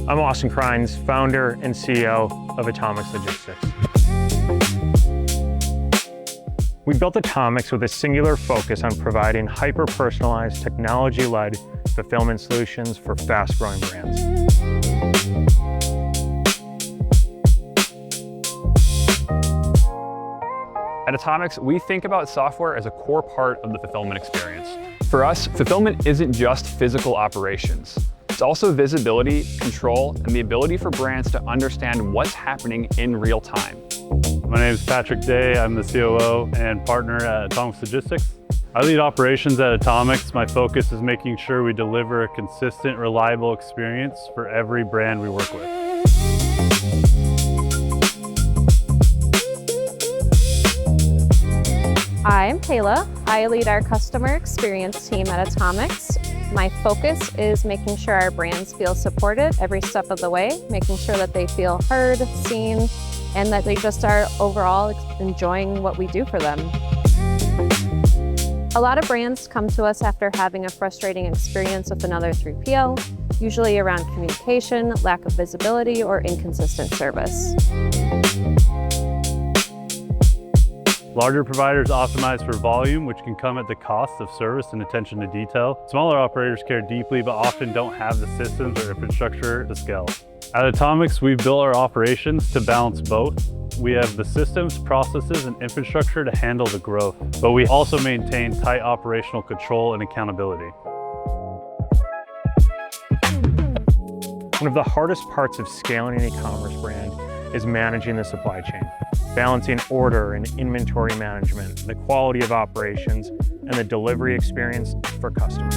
I'm Austin Crines, founder and CEO of Atomix Logistics. We built Atomix with a singular focus on providing hyper-personalized, technology-led fulfillment solutions for fast-growing brands. At Atomix, we think about software as a core part of the fulfillment experience. For us, fulfillment isn't just physical operations. It's also visibility, control, and the ability for brands to understand what's happening in real time. My name is Patrick Day. I'm the COO and partner at Atomix Logistics. I lead operations at Atomix. My focus is making sure we deliver a consistent, reliable experience for every brand we work with. Hi, I'm Kayla. I lead our customer experience team at Atomix. My focus is making sure our brands feel supported every step of the way, making sure that they feel heard, seen, and that they just are overall enjoying what we do for them. A lot of brands come to us after having a frustrating experience with another 3PL, usually around communication, lack of visibility, or inconsistent service. Larger providers optimize for volume, which can come at the cost of service and attention to detail. Smaller operators care deeply, but often don't have the systems or infrastructure to scale. At Atomix, we've built our operations to balance both. We have the systems, processes, and infrastructure to handle the growth, but we also maintain tight operational control and accountability. One of the hardest parts of scaling an e-commerce brand is managing the supply chain, balancing order and inventory management, the quality of operations, and the delivery experience for customers.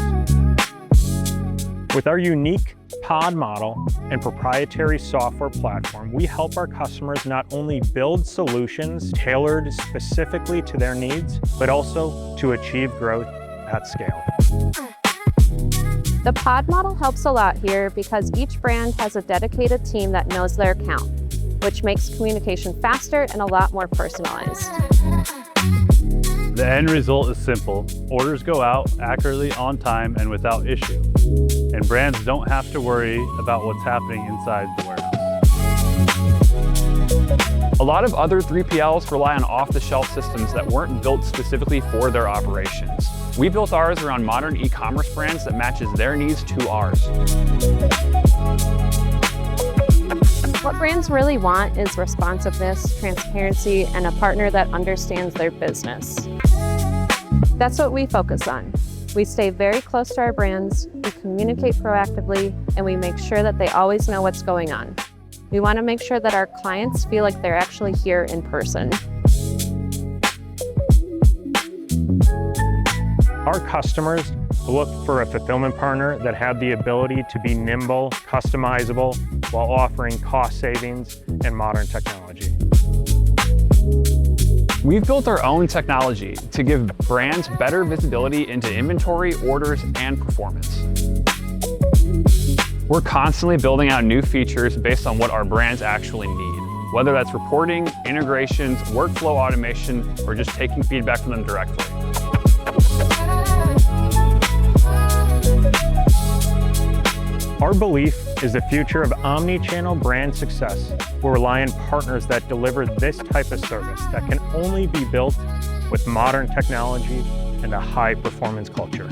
With our unique pod model and proprietary software platform, we help our customers not only build solutions tailored specifically to their needs, but also to achieve growth at scale. The pod model helps a lot here because each brand has a dedicated team that knows their account, which makes communication faster and a lot more personalized. The end result is simple. Orders go out accurately, on time, and without issue. And brands don't have to worry about what's happening inside the warehouse. A lot of other 3PLs rely on off-the-shelf systems that weren't built specifically for their operations. We built ours around modern e-commerce brands that matches their needs to ours. What brands really want is responsiveness, transparency, and a partner that understands their business. That's what we focus on. We stay very close to our brands, we communicate proactively, and we make sure that they always know what's going on. We want to make sure that our clients feel like they're actually here in person. Our customers look for a fulfillment partner that had the ability to be nimble, customizable, while offering cost savings and modern technology. We've built our own technology to give brands better visibility into inventory, orders, and performance. We're constantly building out new features based on what our brands actually need, whether that's reporting, integrations, workflow automation, or just taking feedback from them directly. Our belief is the future of omni-channel brand success will rely on partners that deliver this type of service that can only be built with modern technology and a high-performance culture.